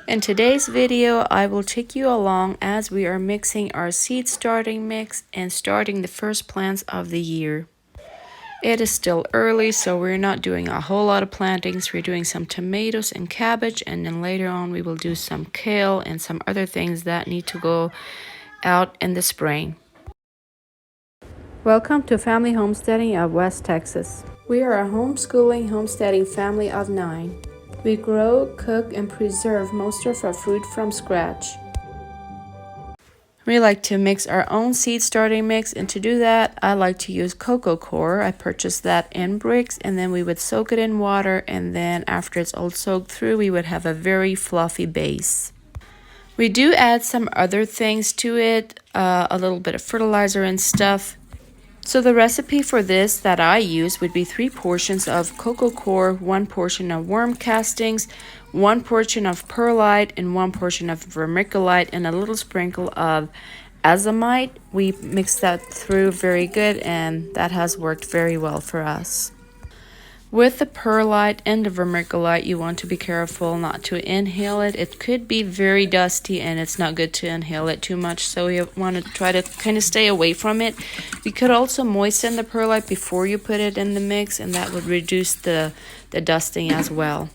In today's video, I will take you along as we are mixing our seed starting mix and starting the first plants of the year. It is still early, so we're not doing a whole lot of plantings. We're doing some tomatoes and cabbage, and then later on we will do some kale and some other things that need to go out in the spring. Welcome to Family Homesteading of West Texas. We are a homeschooling homesteading family of 9. We grow, cook, and preserve most of our food from scratch. We like to mix our own seed starting mix, and to do that, I like to use cocoa coir. I purchased that in bricks, and then we would soak it in water, and then after it's all soaked through, we would have a very fluffy base. We do add some other things to it, a little bit of fertilizer and stuff. So the recipe for this that I use would be 3 portions of cocoa coir, 1 portion of worm castings, 1 portion of perlite, and 1 portion of vermiculite, and a little sprinkle of azomite. We mix that through very good, and that has worked very well for us. With the perlite and the vermiculite, you want to be careful not to inhale it. It could be very dusty, and it's not good to inhale it too much, so you want to try to kind of stay away from it. You could also moisten the perlite before you put it in the mix, and that would reduce the dusting as well.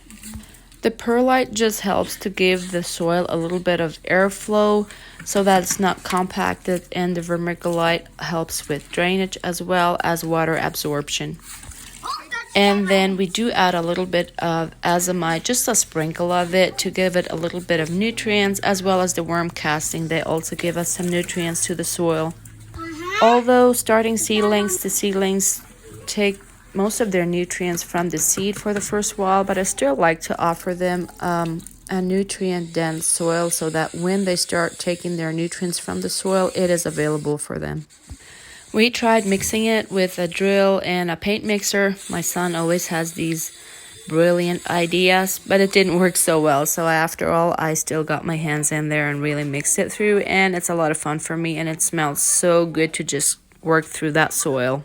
The perlite just helps to give the soil a little bit of airflow so that it's not compacted, and the vermiculite helps with drainage as well as water absorption. And then we do add a little bit of azomite, just a sprinkle of it, to give it a little bit of nutrients, as well as the worm casting. They also give us some nutrients to the soil. Although starting seedlings, the seedlings take most of their nutrients from the seed for the first while, but I still like to offer them a nutrient-dense soil so that when they start taking their nutrients from the soil, it is available for them. We tried mixing it with a drill and a paint mixer. My son always has these brilliant ideas, but it didn't work so well. So after all, I still got my hands in there and really mixed it through, and it's a lot of fun for me, and it smells so good to just work through that soil.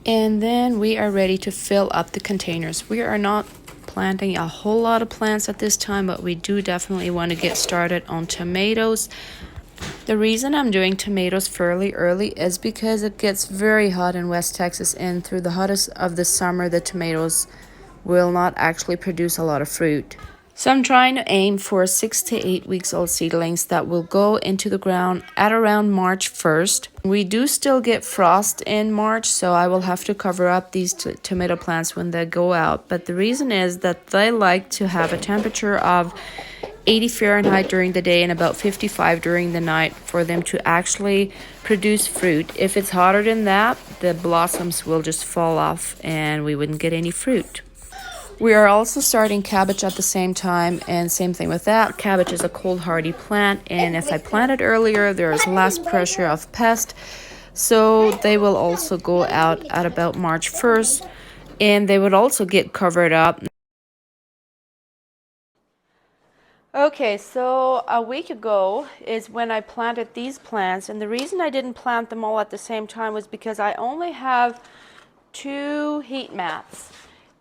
And then we are ready to fill up the containers. We are not planting a whole lot of plants at this time, but we do definitely want to get started on tomatoes. The reason I'm doing tomatoes fairly early is because it gets very hot in West Texas, and through the hottest of the summer, the tomatoes will not actually produce a lot of fruit. So I'm trying to aim for 6 to 8 weeks old seedlings that will go into the ground at around March 1st. We do still get frost in March, so I will have to cover up these tomato plants when they go out. But the reason is that they like to have a temperature of 80 Fahrenheit during the day and about 55 during the night for them to actually produce fruit. If it's hotter than that, the blossoms will just fall off and we wouldn't get any fruit. We are also starting cabbage at the same time, and same thing with that. Cabbage is a cold hardy plant, and if I plant it earlier, there is less pressure of pest, so they will also go out at about March 1st, and they would also get covered up. Okay, so a week ago is when I planted these plants, and the reason I didn't plant them all at the same time was because I only have 2 heat mats,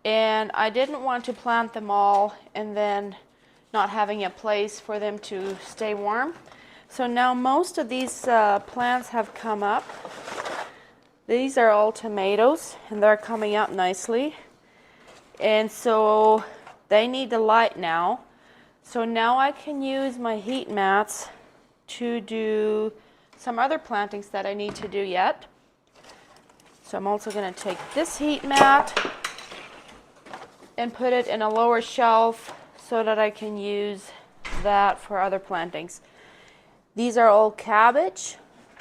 and I didn't want to plant them all and then not having a place for them to stay warm. So now most of these plants have come up. These are all tomatoes, and they're coming up nicely, and so they need the light now. So now I can use my heat mats to do some other plantings that I need to do yet. So I'm also going to take this heat mat and put it in a lower shelf so that I can use that for other plantings. These are all cabbage.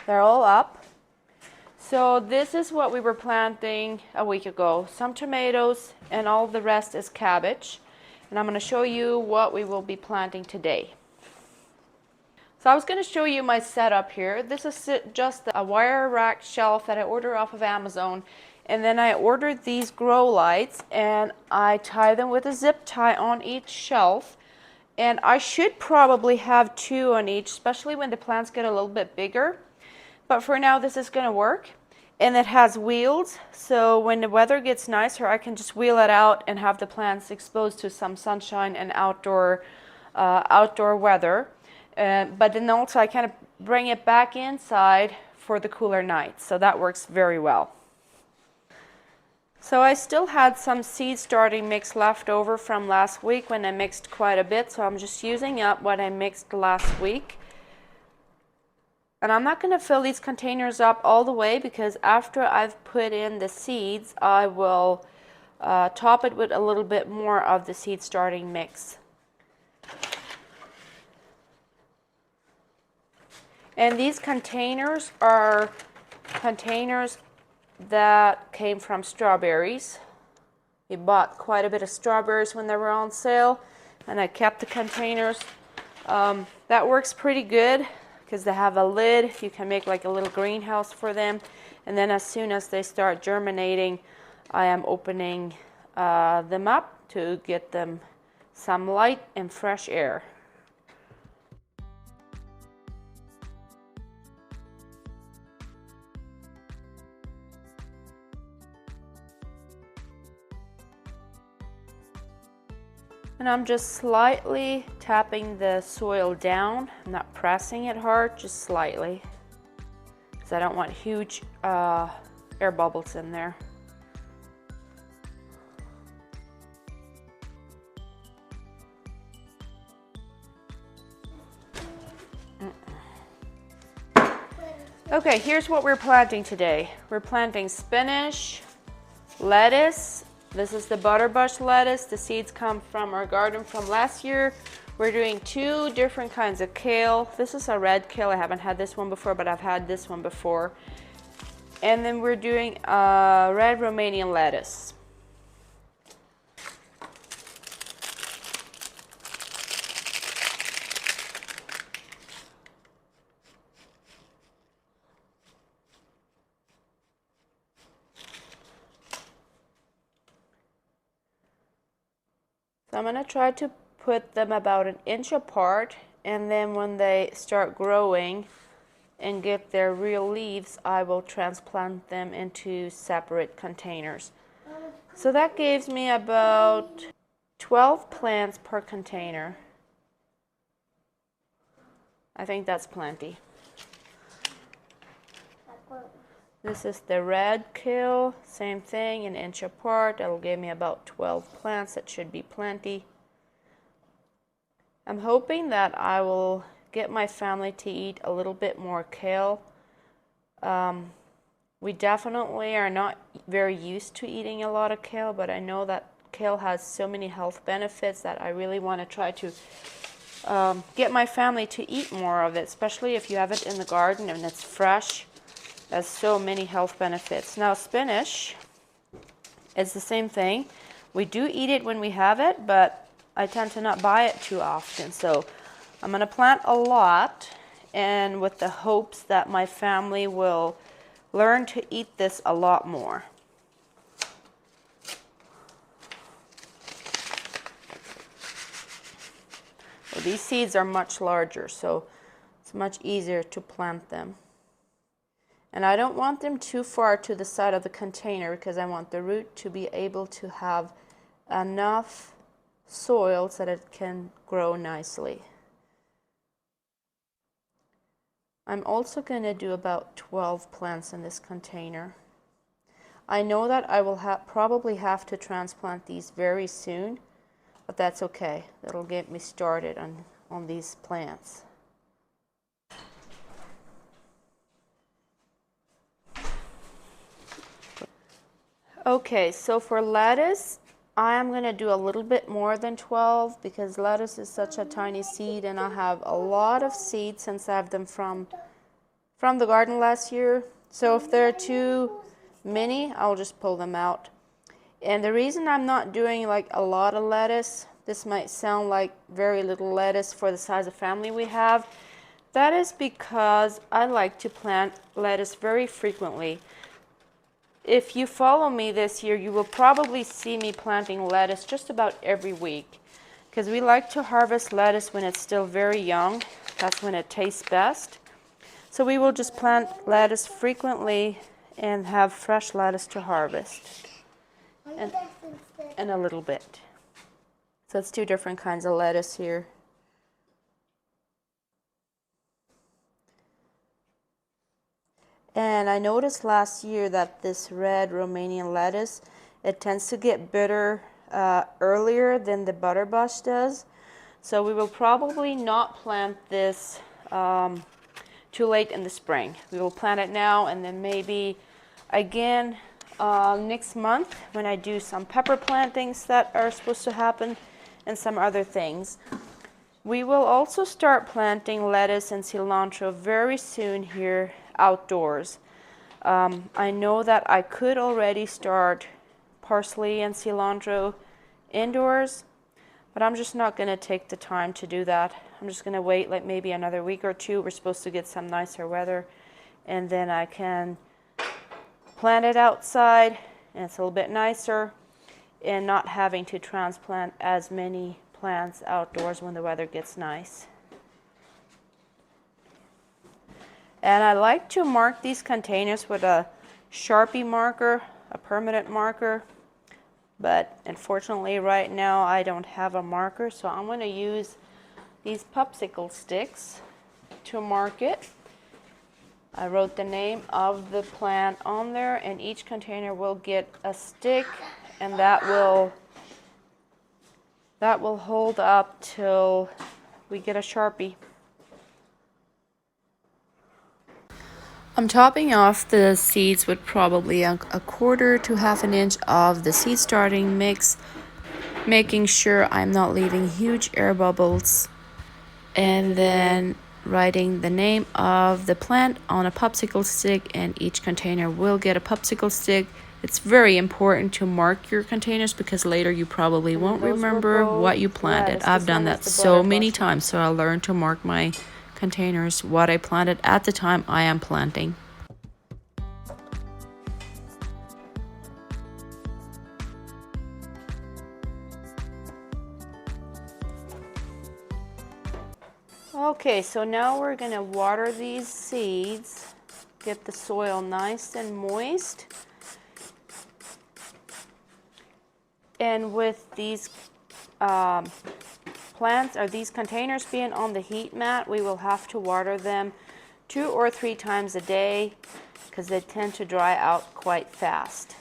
They're all up. So this is what we were planting a week ago. Some tomatoes, and all the rest is cabbage. And I'm going to show you what we will be planting today. So I was going to show you my setup here. This is just a wire rack shelf that I ordered off of Amazon. And then I ordered these grow lights, and I tie them with a zip tie on each shelf. And I should probably have 2 on each, especially when the plants get a little bit bigger. But for now, this is going to work. And it has wheels, so when the weather gets nicer, I can just wheel it out and have the plants exposed to some sunshine and outdoor outdoor weather. But then also I kind of bring it back inside for the cooler nights. So that works very well. So I still had some seed starting mix left over from last week when I mixed quite a bit. So I'm just using up what I mixed last week. And I'm not going to fill these containers up all the way because after I've put in the seeds, I will top it with a little bit more of the seed starting mix. And these containers are containers that came from strawberries. We bought quite a bit of strawberries when they were on sale, and I kept the containers. That works pretty good because they have a lid. You can make like a little greenhouse for them. And then as soon as they start germinating, I am opening them up to get them some light and fresh air. And I'm just slightly tapping the soil down. I'm not pressing it hard, just slightly, because I don't want huge air bubbles in there. Okay, here's what we're planting today. We're planting spinach, lettuce. This is the butterbush lettuce. The seeds come from our garden from last year. We're doing 2 different kinds of kale. This is a red kale. I haven't had this one before, but I've had this one before. And then we're doing red Romanian lettuce. So I'm going to try to put them about 1 inch apart, and then when they start growing and get their real leaves, I will transplant them into separate containers. So that gives me about 12 plants per container. I think that's plenty. This is the red kale, same thing, 1 inch apart. That'll give me about 12 plants. That should be plenty. I'm hoping that I will get my family to eat a little bit more kale. We definitely are not very used to eating a lot of kale, but I know that kale has so many health benefits that I really want to try to get my family to eat more of it, especially if you have it in the garden and it's fresh. Has so many health benefits. Now spinach is the same thing. We do eat it when we have it, but I tend to not buy it too often. So I'm going to plant a lot, and with the hopes that my family will learn to eat this a lot more. Well, these seeds are much larger, so it's much easier to plant them. And I don't want them too far to the side of the container because I want the root to be able to have enough soil so that it can grow nicely. I'm also going to do about 12 plants in this container. I know that I will probably have to transplant these very soon, but that's okay. That'll get me started on these plants. Okay, so for lettuce, I am going to do a little bit more than 12 because lettuce is such a tiny seed, and I have a lot of seeds since I have them from the garden last year. So if they're too many, I'll just pull them out. And the reason I'm not doing like a lot of lettuce, this might sound like very little lettuce for the size of family we have, that is because I like to plant lettuce very frequently. If you follow me this year, you will probably see me planting lettuce just about every week because we like to harvest lettuce when it's still very young. That's when it tastes best. So we will just plant lettuce frequently and have fresh lettuce to harvest. And a little bit. So it's 2 different kinds of lettuce here. And I noticed last year that this red Romanian lettuce, it tends to get bitter earlier than the butterbush does. So we will probably not plant this too late in the spring. We will plant it now, and then maybe again next month when I do some pepper plantings that are supposed to happen and some other things. We will also start planting lettuce and cilantro very soon here outdoors. I know that I could already start parsley and cilantro indoors, but I'm just not going to take the time to do that. I'm just going to wait like maybe another week or two. We're supposed to get some nicer weather, and then I can plant it outside, and it's a little bit nicer, and not having to transplant as many plants outdoors when the weather gets nice. And I like to mark these containers with a Sharpie marker, a permanent marker, but unfortunately right now I don't have a marker, so I'm going to use these popsicle sticks to mark it. I wrote the name of the plant on there, and each container will get a stick, and that will hold up till we get a Sharpie. I'm topping off the seeds with probably a quarter to half an inch of the seed starting mix, making sure I'm not leaving huge air bubbles, and then writing the name of the plant on a popsicle stick, and each container will get a popsicle stick. It's very important to mark your containers because later you probably won't remember what you planted. I've done that so many times, so I learned to mark my containers what I planted at the time I am planting. Okay, so now we're going to water these seeds, get the soil nice and moist. And with these plants or these containers being on the heat mat, we will have to water them 2 or 3 times a day because they tend to dry out quite fast.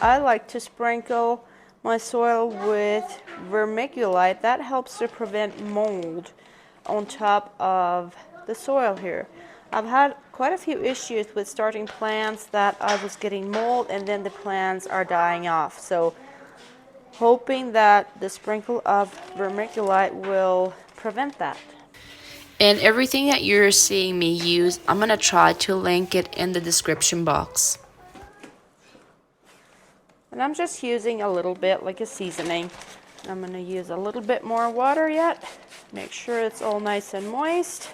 I like to sprinkle my soil with vermiculite. That helps to prevent mold on top of the soil here. I've had quite a few issues with starting plants that I was getting mold and then the plants are dying off. So hoping that the sprinkle of vermiculite will prevent that. And everything that you're seeing me use, I'm going to try to link it in the description box. And I'm just using a little bit like a seasoning. I'm going to use a little bit more water yet. Make sure it's all nice and moist.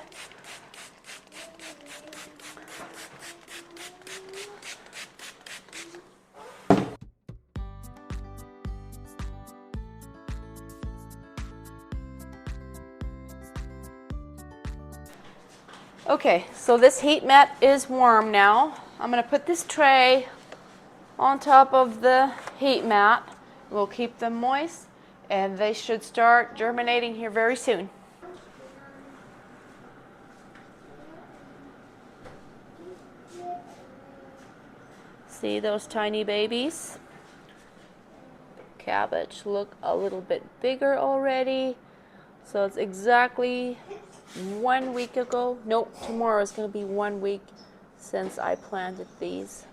Okay, so this heat mat is warm now. I'm going to put this tray on top of the heat mat. We'll keep them moist, and they should start germinating here very soon. See those tiny babies? Cabbage look a little bit bigger already. So it's exactly 1 week ago. Nope, tomorrow is going to be 1 week since I planted these.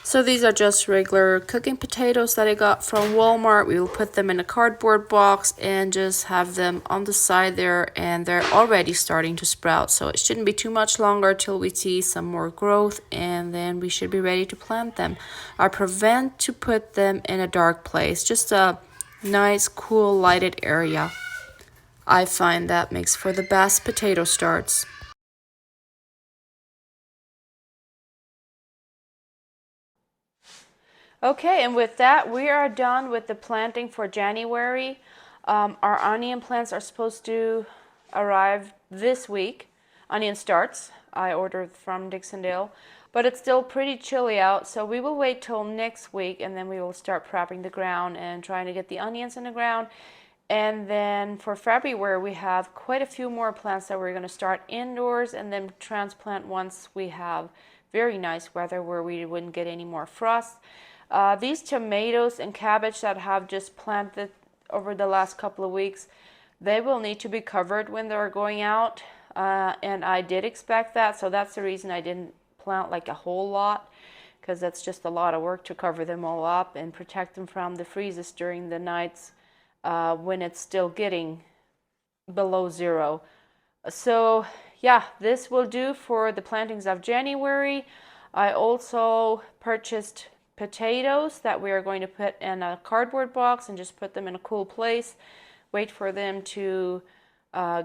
So these are just regular cooking potatoes that I got from Walmart. We will put them in a cardboard box and just have them on the side there, and they're already starting to sprout. So it shouldn't be too much longer till we see some more growth, and then we should be ready to plant them. I prevent to put them in a dark place, just a nice, cool, lighted area. I find that makes for the best potato starts. Okay, and with that, we are done with the planting for January. Our onion plants are supposed to arrive this week. Onion starts I ordered from Dixondale. But it's still pretty chilly out, so we will wait till next week and then we will start prepping the ground and trying to get the onions in the ground. And then for February, we have quite a few more plants that we're going to start indoors and then transplant once we have very nice weather where we wouldn't get any more frost. These tomatoes and cabbage that have just planted over the last couple of weeks, they will need to be covered when they're going out. And I did expect that, so that's the reason I didn't plant like a whole lot, because that's just a lot of work to cover them all up and protect them from the freezes during the nights when it's still getting below zero. So yeah, this will do for the plantings of January. I also purchased potatoes that we are going to put in a cardboard box and just put them in a cool place, wait for them to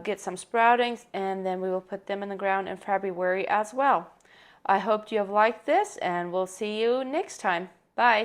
get some sproutings, and then we will put them in the ground in February as well. I hope you have liked this, and we'll see you next time. Bye.